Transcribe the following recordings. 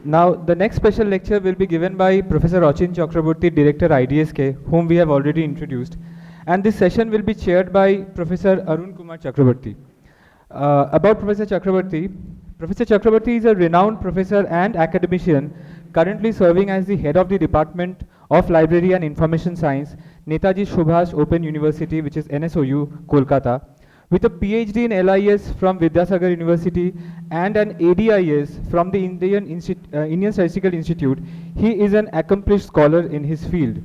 Now, the next special lecture will be given by Professor Achin Chakraborty, Director IDSK, whom we have already introduced. And this session will be chaired by Professor Arun Kumar Chakraborty. About Professor Chakraborty, Professor Chakraborty is a renowned professor and academician currently serving as the head of the Department of Library and Information Science, Netaji Subhash Open University, which is NSOU, Kolkata. With a PhD in LIS from Vidyasagar University and an ADIS from the Indian Statistical Institute, he is an accomplished scholar in his field.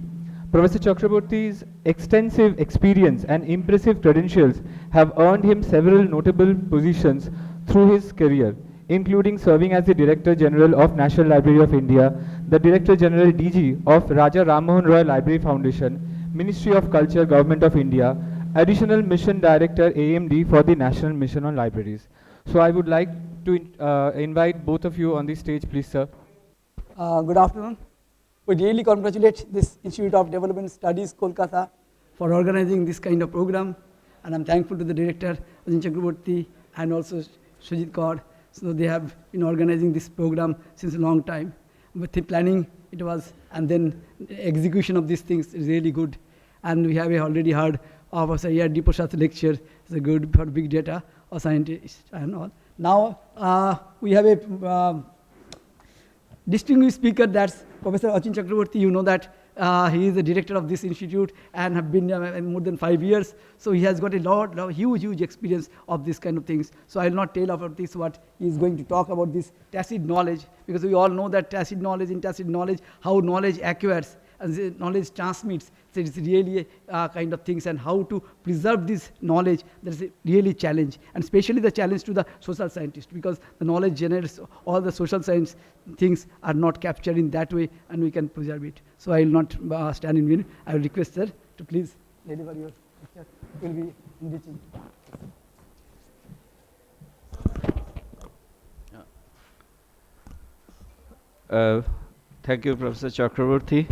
Professor Chakraborty's extensive experience and impressive credentials have earned him several notable positions through his career, including serving as the Director General of National Library of India, the Director General DG of Raja Ram Mohan Roy Library Foundation, Ministry of Culture, Government of India, Additional Mission Director AMD for the National Mission on Libraries. So I would like to invite both of you on the stage, please, sir. Good afternoon. We really congratulate this Institute of Development Studies, Kolkata, for organizing this kind of program. And I'm thankful to the director, Achin Chakraborty, and also Sujit Kaur. So they have been organizing this program since a long time. With the planning, it was, and then the execution of these things is really good. And we have already heard of Sir E.R.D. Prasad's lecture. It's a good for big data or scientists and all. Now we have a distinguished speaker, that's Professor Achin Chakraborty. You know that he is the director of this institute and have been more than 5 years. So he has got a huge experience of this kind of things. So I will not tell about this what he is going to talk about this tacit knowledge, because we all know that tacit knowledge, how knowledge acquires and knowledge transmits. So it's really kind of things, and how to preserve this knowledge, that is really challenge, and especially the challenge to the social scientist, because the knowledge generates all the social science things are not captured in that way, and we can preserve it. So I will not stand in vain. I will request sir to please deliver your lecture. It will be enriching. Thank you, Professor Chakraborty.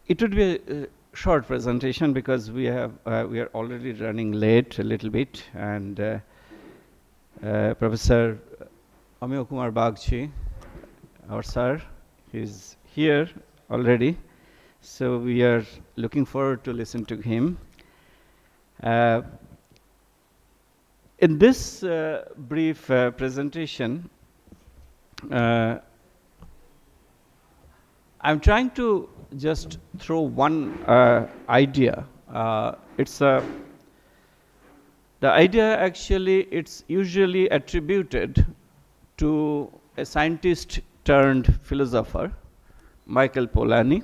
It would be a short presentation because we are already running late a little bit, and Professor Ameyo Kumar Bagchi, our sir, is here already, so we are looking forward to listen to him. In this brief presentation, I'm trying to just throw one idea. The idea actually, it's usually attributed to a scientist turned philosopher, Michael Polanyi.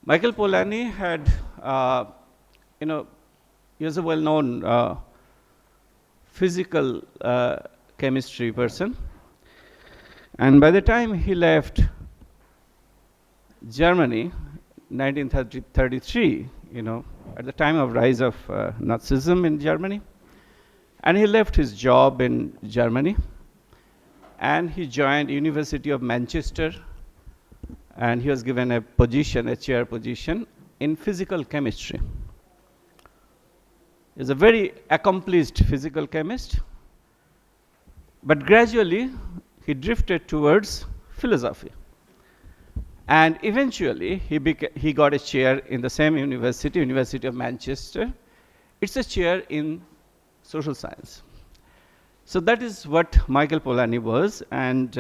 Michael Polanyi had, he was a well-known physical chemistry person, and by the time he left Germany, 1933, at the time of rise of Nazism in Germany, and he left his job in Germany, and he joined University of Manchester, and he was given a position, a chair position in physical chemistry. He's a very accomplished physical chemist, but gradually he drifted towards philosophy. And eventually, he got a chair in the same university, University of Manchester. It's a chair in social science. So that is what Michael Polanyi was. And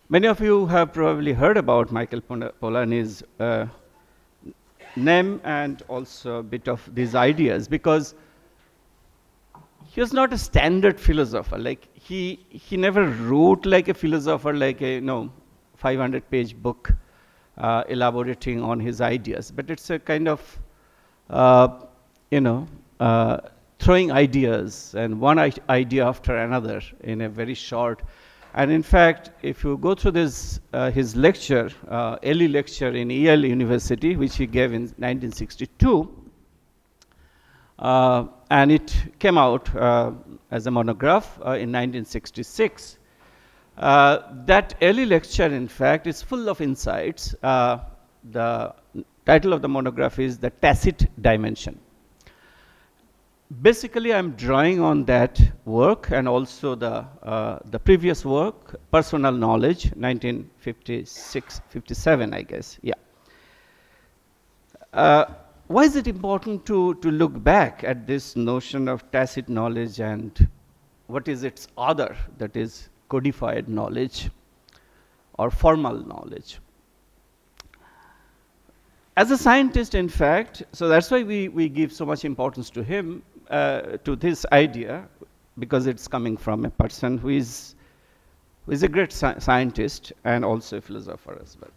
many of you have probably heard about Michael Polanyi's name and also a bit of these ideas, because he was not a standard philosopher. Like he never wrote like a philosopher, like a 500-page book elaborating on his ideas, but it's a kind of throwing ideas and one idea after another in a very short. And in fact, if you go through this his lecture, early lecture in Yale University, which he gave in 1962, and it came out as a monograph in 1966. That early lecture, in fact, is full of insights. The title of the monograph is The Tacit Dimension. basically, I'm drawing on that work and also the previous work, Personal Knowledge, 1956, 57, I guess. Yeah. Why is it important to look back at this notion of tacit knowledge and what is its other, that is codified knowledge or formal knowledge? As a scientist, in fact, so that's why we give so much importance to him, to this idea, because it's coming from a person who is a great scientist and also a philosopher as well.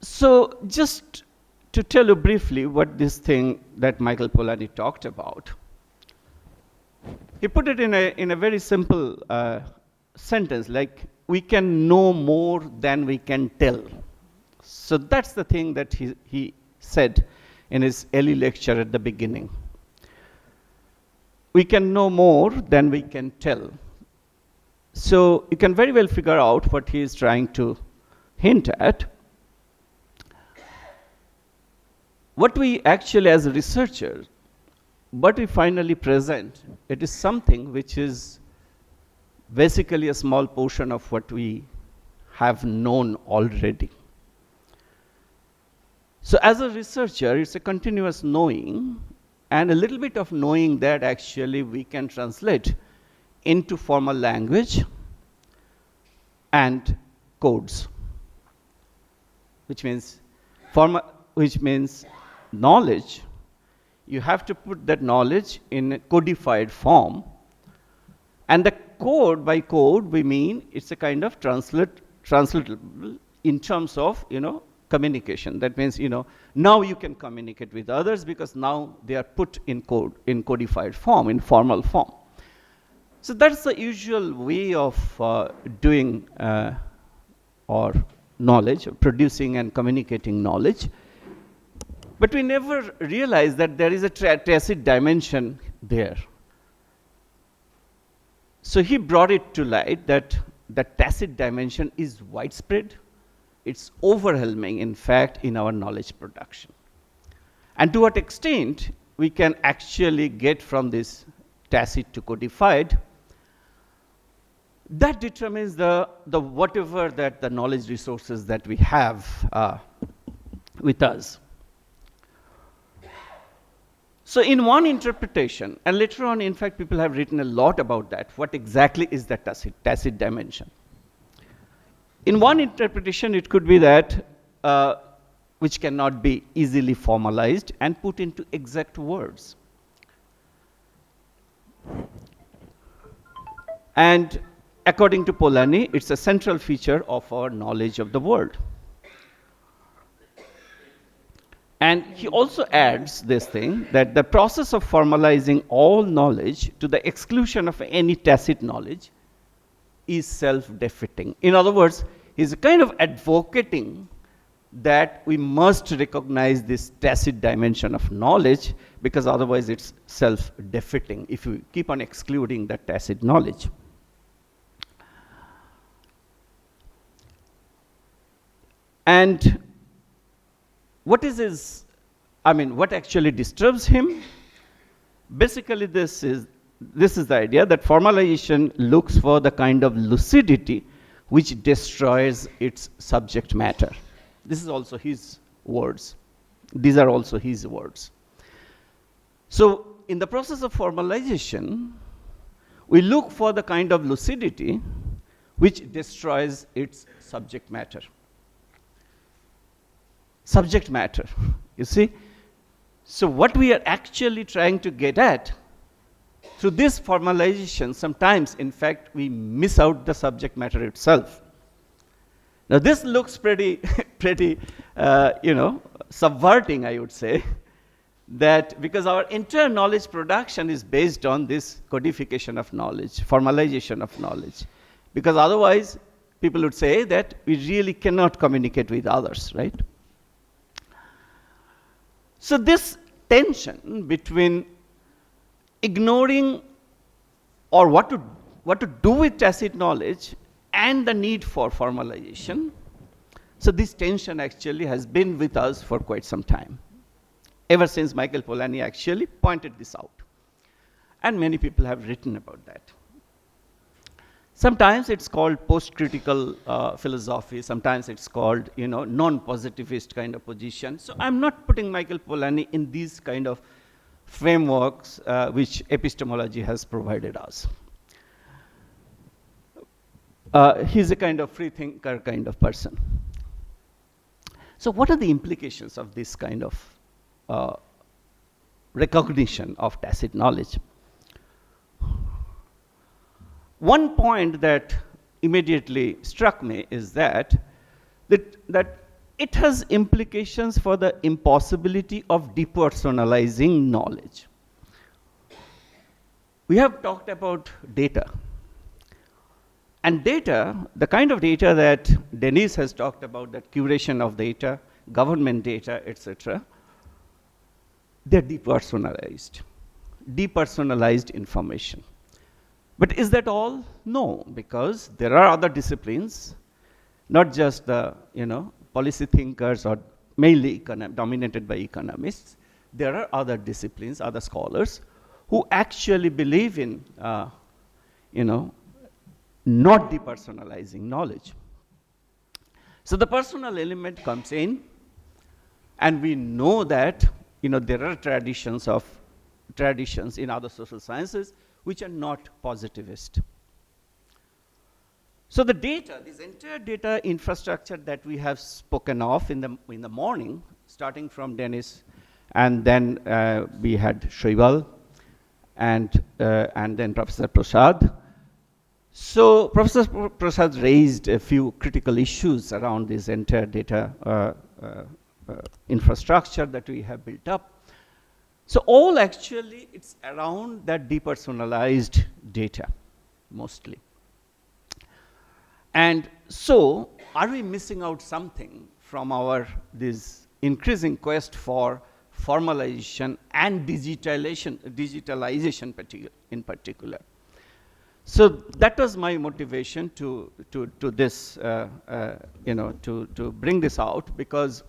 So just to tell you briefly what this thing that Michael Polanyi talked about, he put it in a very simple sentence, like, we can know more than we can tell. So that's the thing that he said in his early lecture at the beginning. We can know more than we can tell. So you can very well figure out what he is trying to hint at. What we actually, as researchers, what we finally present, it is something which is basically a small portion of what we have known already. So as a researcher, it's a continuous knowing, and a little bit of knowing that actually we can translate into formal language and codes, which means knowledge. You have to put that knowledge in a codified form, and the code, by code we mean it's a kind of translatable in terms of communication. That means now you can communicate with others because now they are put in code, in codified form, in formal form. So that's the usual way of doing or knowledge, producing and communicating knowledge. But we never realize that there is a tacit dimension there. So he brought it to light that the tacit dimension is widespread. It's overwhelming, in fact, in our knowledge production. And to what extent we can actually get from this tacit to codified, that determines the whatever that the knowledge resources that we have with us. So in one interpretation, and later on, in fact, people have written a lot about that, what exactly is the tacit dimension? In one interpretation, it could be that which cannot be easily formalized and put into exact words. And according to Polanyi, it's a central feature of our knowledge of the world. And he also adds this thing, that the process of formalizing all knowledge to the exclusion of any tacit knowledge is self-defeating. In other words, he's kind of advocating that we must recognize this tacit dimension of knowledge, because otherwise it's self-defeating if we keep on excluding that tacit knowledge. And what actually disturbs him? Basically, this is the idea that formalization looks for the kind of lucidity which destroys its subject matter. This is also his words. These are also his words. So, in the process of formalization, we look for the kind of lucidity which destroys its subject matter. Subject matter, you see? So what we are actually trying to get at, through this formalization, sometimes, in fact, we miss out the subject matter itself. Now this looks pretty, subverting, I would say, that because our entire knowledge production is based on this codification of knowledge, formalization of knowledge. Because otherwise, people would say that we really cannot communicate with others, right? So this tension between ignoring or what to do with tacit knowledge and the need for formalization, so this tension actually has been with us for quite some time. ever since Michael Polanyi actually pointed this out. And many people have written about that. Sometimes it's called post-critical philosophy. Sometimes it's called, non-positivist kind of position. So I'm not putting Michael Polanyi in these kind of frameworks which epistemology has provided us. He's a kind of free thinker kind of person. So what are the implications of this kind of recognition of tacit knowledge? One point that immediately struck me is that it has implications for the impossibility of depersonalizing knowledge. We have talked about data. And data, the kind of data that Denise has talked about, that curation of data, government data, etc., they're depersonalized information. But is that all? No, because there are other disciplines, not just the policy thinkers or mainly dominated by economists. There are other disciplines, other scholars, who actually believe in not depersonalizing knowledge. So the personal element comes in, and we know that there are traditions in other social sciences which are not positivist. So the data, this entire data infrastructure that we have spoken of in the morning, starting from Dennis, and then we had Shrival, and then Professor Prasad. So Professor Prasad raised a few critical issues around this entire data infrastructure that we have built up. So all actually, it's around that depersonalized data, mostly. And so, are we missing out something from this increasing quest for formalization and digitalization in particular? So that was my motivation to this, to bring this out, because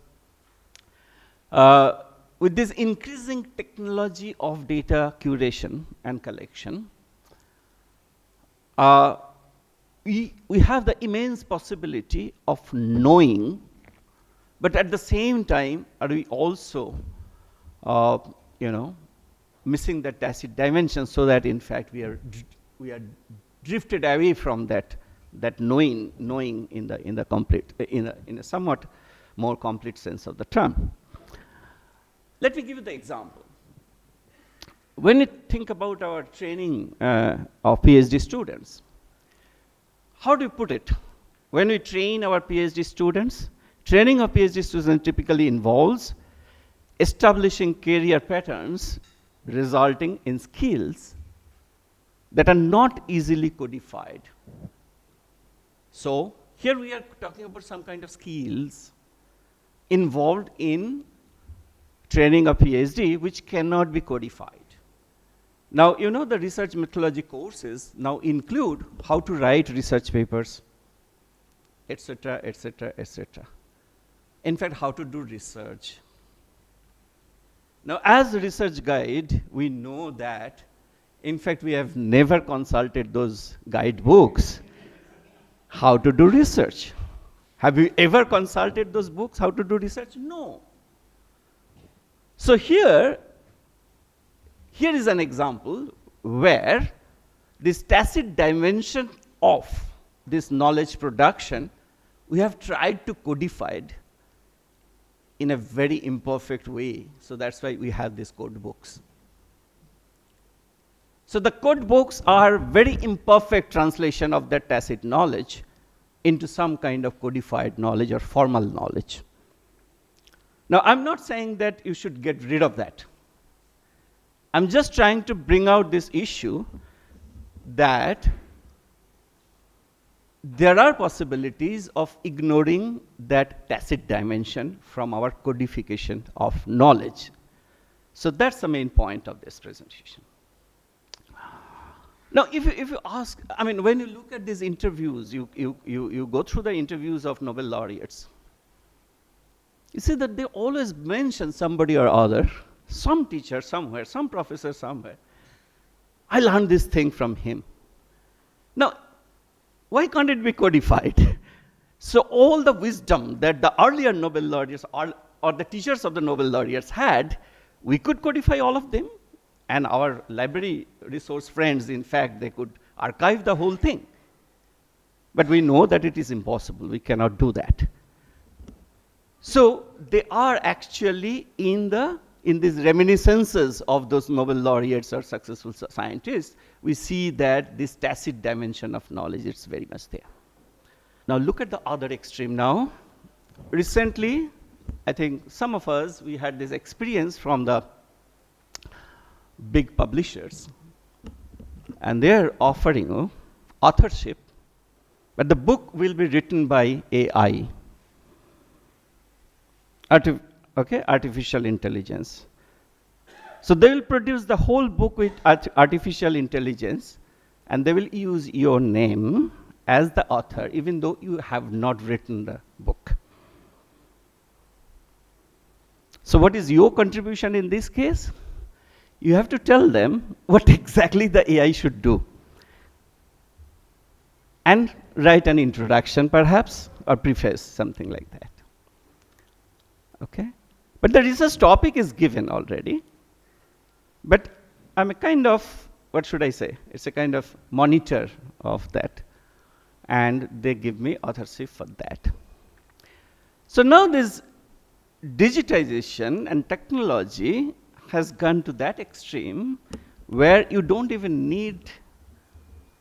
with this increasing technology of data curation and collection, we have the immense possibility of knowing, but at the same time, are we also, missing the tacit dimension, so that in fact we are drifted away from that knowing in a somewhat more complete sense of the term. Let me give you the example. When you think about our training of PhD students, how do you put it? When we train our PhD students, training of PhD students typically involves establishing career patterns resulting in skills that are not easily codified. So here we are talking about some kind of skills involved in training a PhD which cannot be codified. Now, the research methodology courses now include how to write research papers, etc., etc., etc. In fact, how to do research. Now, as a research guide, we know that, in fact, we have never consulted those guidebooks, how to do research. Have you ever consulted those books, how to do research? No. So here is an example where this tacit dimension of this knowledge production, we have tried to codify it in a very imperfect way. So that's why we have these code books. So the code books are very imperfect translation of that tacit knowledge into some kind of codified knowledge or formal knowledge. Now, I'm not saying that you should get rid of that. I'm just trying to bring out this issue that there are possibilities of ignoring that tacit dimension from our codification of knowledge. So that's the main point of this presentation. Now, if you ask, when you look at these interviews, you go through the interviews of Nobel laureates, you see that they always mention somebody or other some teacher somewhere, some professor somewhere. I learned this thing from him. Now, why can't it be codified? So all the wisdom that the earlier Nobel laureates or the teachers of the Nobel laureates had, we could codify all of them. And our library resource friends, in fact, they could archive the whole thing. But we know that it is impossible. We cannot do that. So they are actually in these reminiscences of those Nobel laureates or successful scientists, we see that this tacit dimension of knowledge is very much there. Now look at the other extreme now. Recently, I think some of us, we had this experience from the big publishers, and they're offering authorship, but the book will be written by AI, artificial intelligence. So they will produce the whole book with artificial intelligence, and they will use your name as the author, even though you have not written the book. So what is your contribution in this case? You have to tell them what exactly the AI should do. And write an introduction, perhaps, or preface, something like that. Okay? But the research topic is given already. But I'm a kind of, what should I say? It's a kind of monitor of that. And they give me authorship for that. So now this digitization and technology has gone to that extreme where you don't even need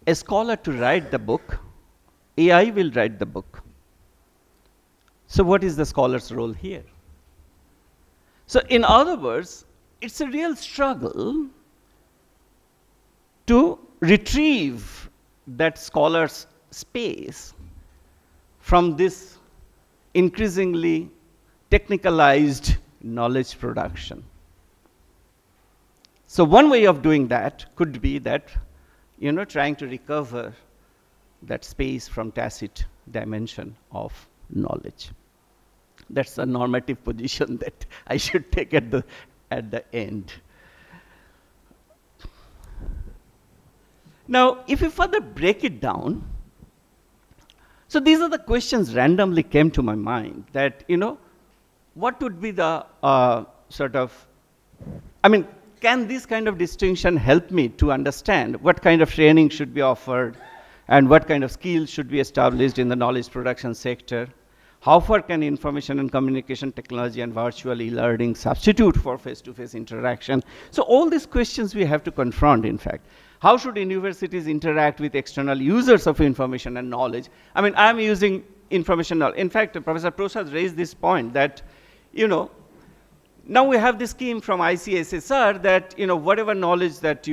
a scholar to write the book. AI will write the book. So what is the scholar's role here? So in other words, it's a real struggle to retrieve that scholar's space from this increasingly technicalized knowledge production. So one way of doing that could be that, trying to recover that space from tacit dimension of knowledge. That's a normative position that I should take at the end. Now, if you further break it down, so these are the questions randomly came to my mind that, what would be the can this kind of distinction help me to understand what kind of training should be offered and what kind of skills should be established in the knowledge production sector? How far can information and communication technology and virtual e-learning substitute for face-to-face interaction? So all these questions we have to confront, in fact. How should universities interact with external users of information and knowledge? I'm using information knowledge. In fact, Professor Prasad raised this point that, now we have this scheme from ICSSR that, whatever knowledge that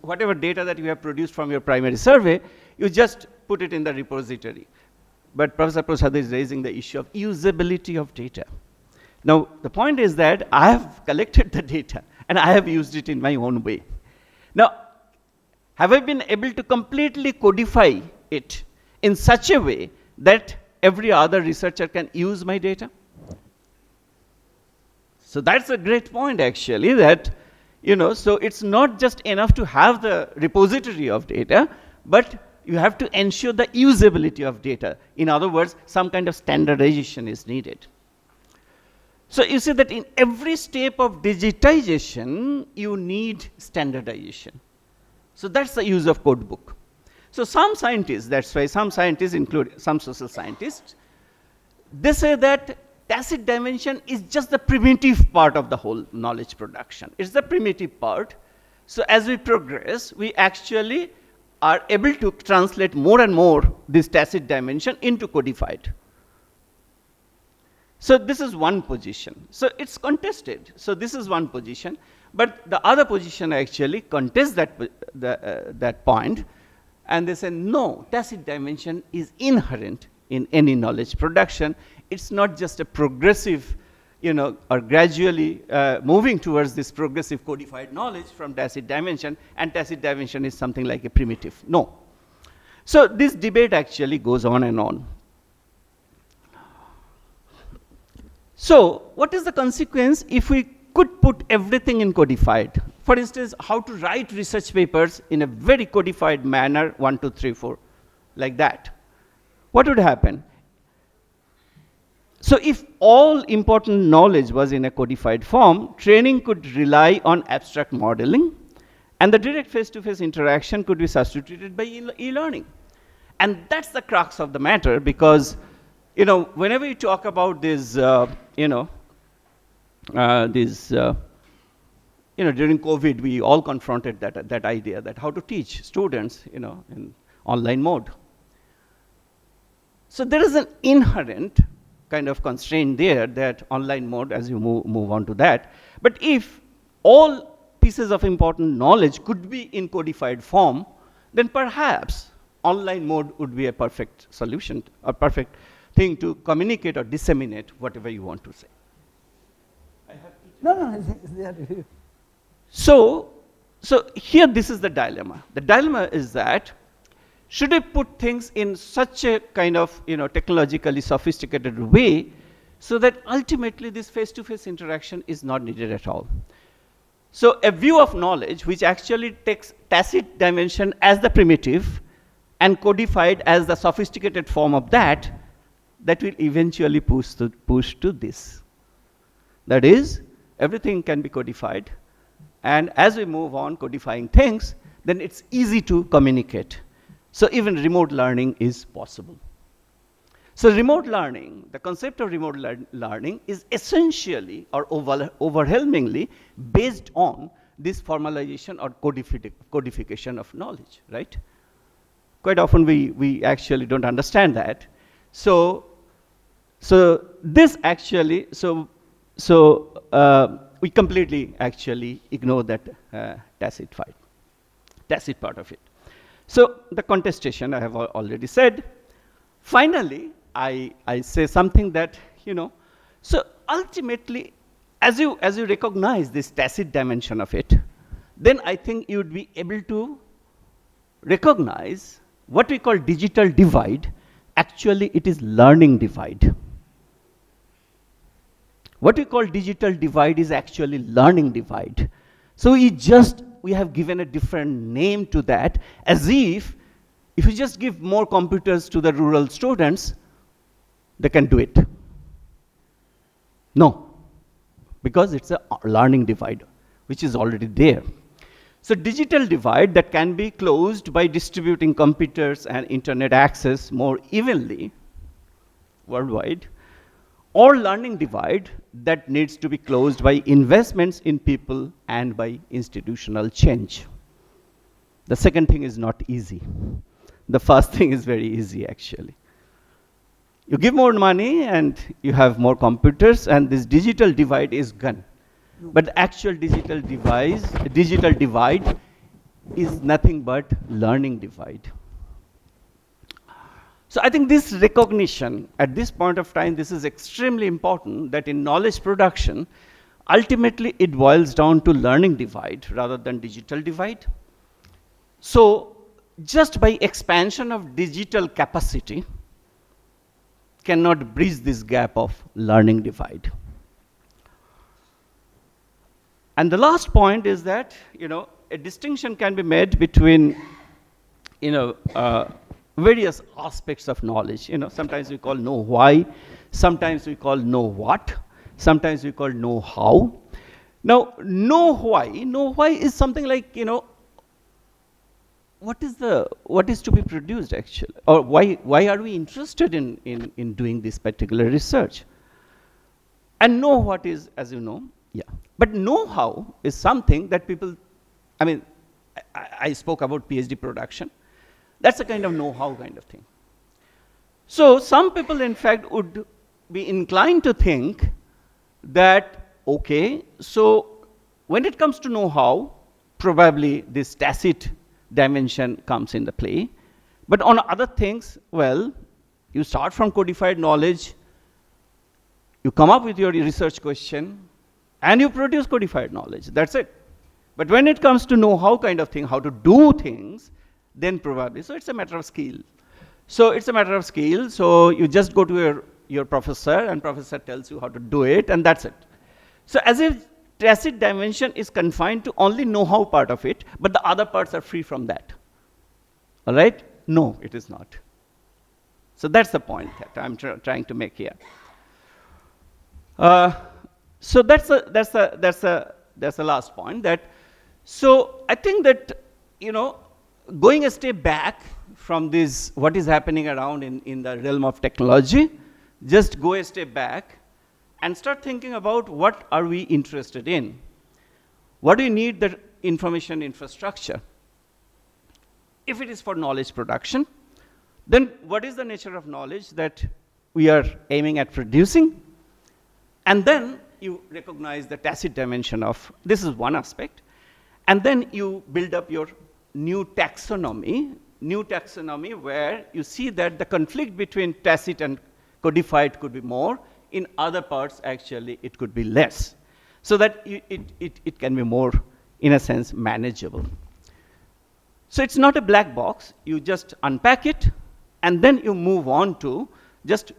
whatever data that you have produced from your primary survey, you just put it in the repository. But Professor Prasad is raising the issue of usability of data. Now, the point is that I have collected the data and I have used it in my own way. Now, have I been able to completely codify it in such a way that every other researcher can use my data? So that's a great point, actually, that, so it's not just enough to have the repository of data, but you have to ensure the usability of data. In other words, some kind of standardization is needed. So you see that in every step of digitization, you need standardization. So that's the use of code book. So some scientists, that's why some scientists, include some social scientists, they say that tacit dimension is just the primitive part of the whole knowledge production. It's the primitive part. So as we progress, we actually are able to translate more and more this tacit dimension into codified. So this is one position. So it's contested. So this is one position. But the other position actually contests that point. And they say, no, tacit dimension is inherent in any knowledge production. It's not just a progressive, or gradually moving towards this progressive codified knowledge from tacit dimension, and tacit dimension is something like a primitive. No. So this debate actually goes on and on. So what is the consequence if we could put everything in codified. For instance, how to write research papers in a very codified manner, 1, 2, 3, 4, like that. What would happen? So if all important knowledge was in a codified form, training could rely on abstract modeling, and the direct face-to-face interaction could be substituted by e-learning. And that's the crux of the matter, because whenever you talk about this, during COVID, we all confronted that idea that how to teach students, in online mode. So there is an inherent kind of constraint there that online mode, as you move on to that. But if all pieces of important knowledge could be in codified form, then perhaps online mode would be a perfect solution, a perfect thing to communicate or disseminate whatever you want to say. No. So here this is the dilemma. The dilemma is that should I put things in such a kind of technologically sophisticated way so that ultimately this face-to-face interaction is not needed at all. So a view of knowledge which actually takes tacit dimension as the primitive and codified as the sophisticated form of that will eventually push to this. That is, everything can be codified, and as we move on codifying things, then it's easy to communicate. So even remote learning is possible. So remote learning, the concept of remote learning is essentially or overwhelmingly based on this formalization or codification of knowledge, right? Quite often we actually don't understand that. So this actually, we completely actually ignore that tacit part of it. So the contestation I have already said. Finally, I say something that, so ultimately, as you recognize this tacit dimension of it, then I think you would be able to recognize what we call digital divide. Actually, it is learning divide. What we call digital divide is actually learning divide. So we have given a different name to that, as if you just give more computers to the rural students, they can do it. No, because it's a learning divide, which is already there. So digital divide that can be closed by distributing computers and internet access more evenly worldwide, or learning divide that needs to be closed by investments in people and by institutional change. The second thing is not easy. The first thing is very easy, actually. You give more money and you have more computers, and this digital divide is gone. But the actual digital divide is nothing but learning divide. So I think this recognition, at this point of time, this is extremely important, that in knowledge production, ultimately it boils down to learning divide rather than digital divide. So just by expansion of digital capacity cannot bridge this gap of learning divide. And the last point is that, a distinction can be made between, various aspects of knowledge. Sometimes we call know why, sometimes we call know what, sometimes we call know how. Now, know why is something like, what is to be produced actually, or why are we interested in doing this particular research? And know what is, as you know, but know how is something that people, I spoke about PhD production. That's a kind of know-how kind of thing. So some people, in fact, would be inclined to think that, okay, so when it comes to know-how, probably this tacit dimension comes into play. But on other things, well, you start from codified knowledge, you come up with your research question, and you produce codified knowledge. That's it. But when it comes to know-how kind of thing, how to do things, then probably, so it's a matter of skill. So you just go to your professor, and professor tells you how to do it, and that's it. So as if tacit dimension is confined to only know-how part of it, but the other parts are free from that. All right? No, it is not. So that's the point that I'm trying to make here. So that's the last point. So I think that, going a step back from this, what is happening around in the realm of technology, just go a step back and start thinking about what are we interested in? What do you need the information infrastructure? If it is for knowledge production, then what is the nature of knowledge that we are aiming at producing? And then you recognize the tacit dimension of, this is one aspect, and then you build up your new taxonomy where you see that the conflict between tacit and codified could be more, in other parts actually it could be less, so that it can be more, in a sense, manageable. So it's not a black box, you just unpack it, and then you move on to just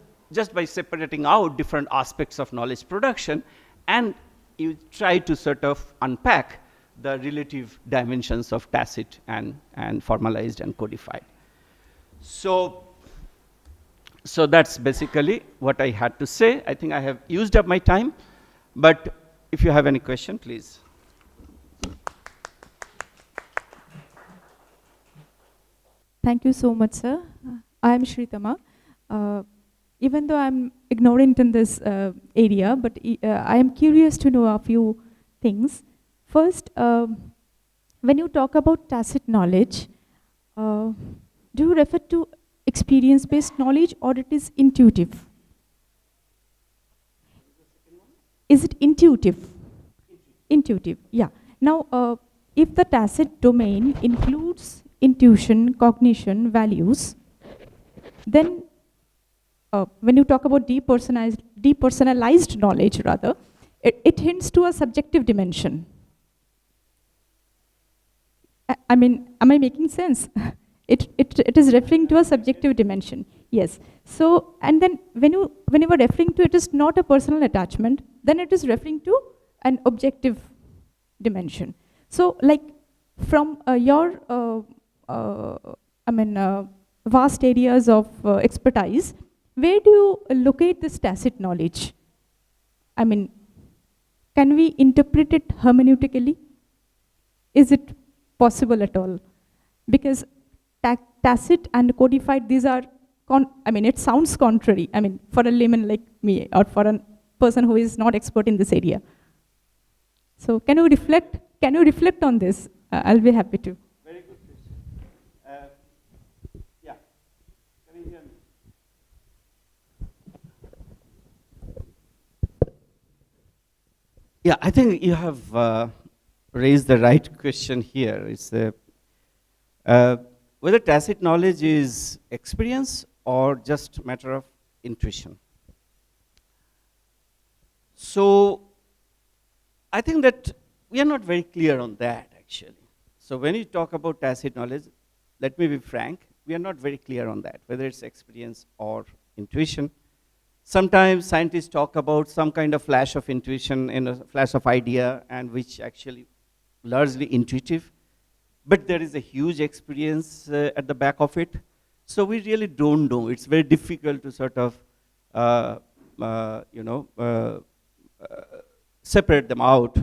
by separating out different aspects of knowledge production, and you try to sort of unpack the relative dimensions of tacit and formalized and codified. So that's basically what I had to say. I think I have used up my time, but if you have any question, please. Thank you so much, sir. I am Shritama. Even though I'm ignorant in this area, but I am curious to know a few things. First, when you talk about tacit knowledge, do you refer to experience-based knowledge or it is intuitive? Is it intuitive? Intuitive, yeah. Now, if the tacit domain includes intuition, cognition, values, then when you talk about depersonalized knowledge, rather, it hints to a subjective dimension. I mean, am I making sense? It is referring to a subjective dimension, yes. So, and then when you are referring to it is not a personal attachment, then it is referring to an objective dimension. So, like from your, vast areas of expertise, where do you locate this tacit knowledge? I mean, can we interpret it hermeneutically? Is it possible at all? Because tacit and codified, these are, it sounds contrary, for a layman like me or for a person who is not expert in this area. So can you reflect on this? I'll be happy to. Very good question. Yeah, can you hear me? Yeah, I think you have raised the right question here. It's whether tacit knowledge is experience or just matter of intuition. So I think that we are not very clear on that, actually. So when you talk about tacit knowledge, let me be frank, we are not very clear on that, whether it's experience or intuition. Sometimes scientists talk about some kind of flash of intuition and a flash of idea, and which actually largely intuitive, but there is a huge experience at the back of it. So we really don't know. It's very difficult to sort of, separate them out,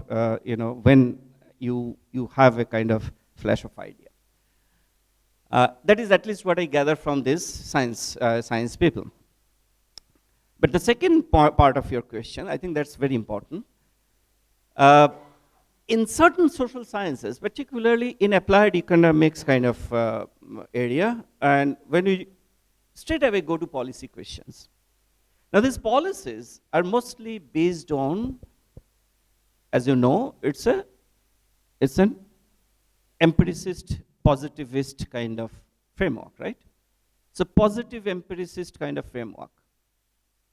when you have a kind of flash of idea. That is at least what I gather from this science people. But the second part of your question, I think that's very important. In certain social sciences, particularly in applied economics kind of area, and when we straight away go to policy questions. Now these policies are mostly based on, as you know, it's an empiricist, positivist kind of framework, right? It's a positive empiricist kind of framework.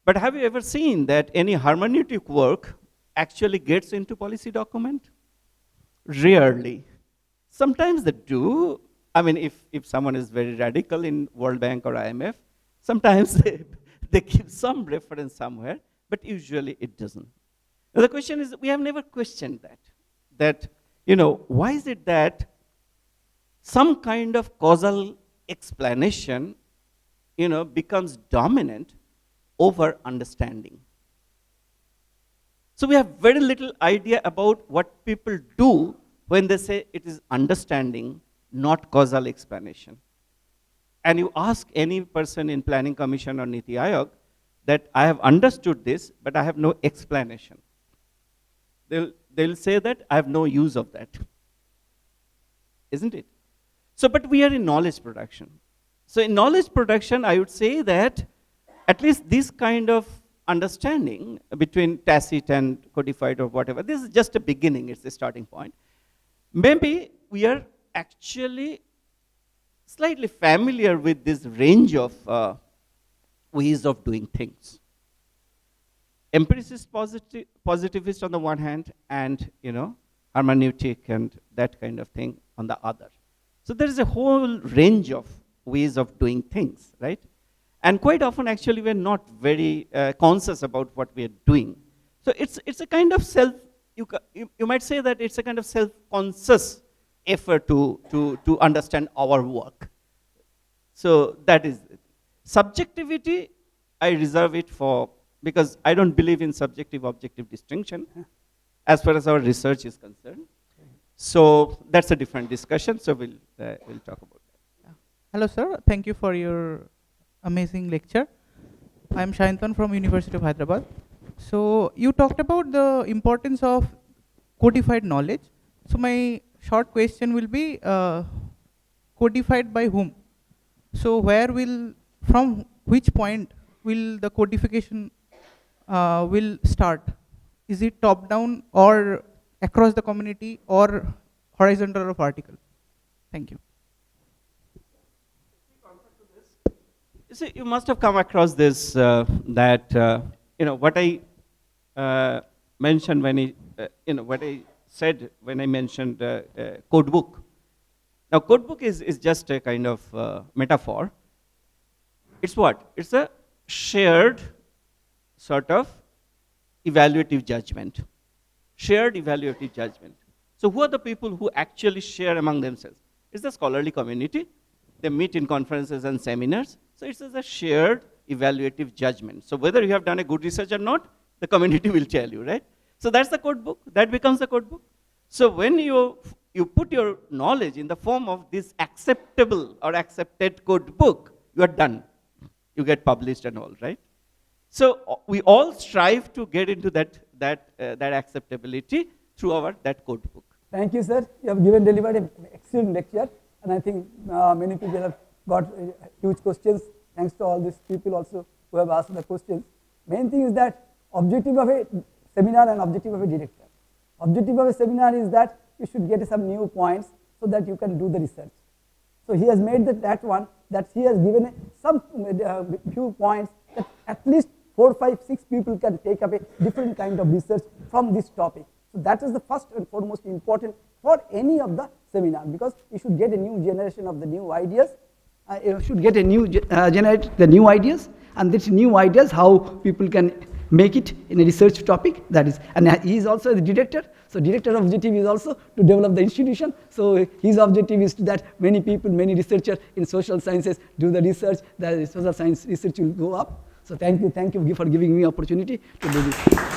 But have you ever seen that any hermeneutic work actually gets into policy document? Rarely. Sometimes they do. If someone is very radical in World Bank or IMF, sometimes they give some reference somewhere, but usually it doesn't. Now, the question is, we have never questioned that, why is it that some kind of causal explanation, becomes dominant over understanding. So we have very little idea about what people do when they say it is understanding, not causal explanation. And you ask any person in Planning Commission or Niti Aayog that I have understood this, but I have no explanation. They'll say that I have no use of that. Isn't it? So, but we are in knowledge production. So in knowledge production, I would say that at least this kind of understanding between tacit and codified or whatever, this is just a beginning, it's a starting point. Maybe we are actually slightly familiar with this range of ways of doing things. Empiricist positivist on the one hand, and hermeneutic and that kind of thing on the other. So there is a whole range of ways of doing things, right? And quite often, actually, we're not very conscious about what we are doing. So it's a kind of you might say that it's a kind of self-conscious effort to understand our work. So that is it. Subjectivity, I reserve it for, because I don't believe in subjective-objective distinction as far as our research is concerned. So that's a different discussion, so we'll talk about that. Hello, sir. Thank you for your amazing lecture. I'm Shayantan from University of Hyderabad. So you talked about the importance of codified knowledge. So my short question will be, codified by whom? So from which point will the codification will start? Is it top down or across the community or horizontal or vertical? Thank you. You see, you must have come across this, what I mentioned when what I said when I mentioned code book. Now, code book is just a kind of metaphor. It's what? It's a shared sort of evaluative judgment. Shared evaluative judgment. So who are the people who actually share among themselves? It's the scholarly community. They meet in conferences and seminars. So it's a shared evaluative judgment. So whether you have done a good research or not, the community will tell you, right? So that's the code book. That becomes the code book. So when you put your knowledge in the form of this acceptable or accepted code book, you are done. You get published and all, right? So we all strive to get into that acceptability through that code book. Thank you, sir. You have delivered an excellent lecture, and I think many people have got huge questions. Thanks to all these people also who have asked the questions. Main thing is that objective of a seminar and objective of a director. Objective of a seminar is that you should get some new points so that you can do the research. So he has made that one, that he has given some few points that at least 4, 5, 6 people can take up a different kind of research from this topic. So that is the first and foremost important for any of the seminar, because you should get a new generation of the new ideas. You should get generate the new ideas, and these new ideas, how people can make it in a research topic. That is, and he is also the director. So director objective is also to develop the institution. So his objective is that many people, many researchers in social sciences do the research, the social science research will go up. So thank you for giving me opportunity to do this.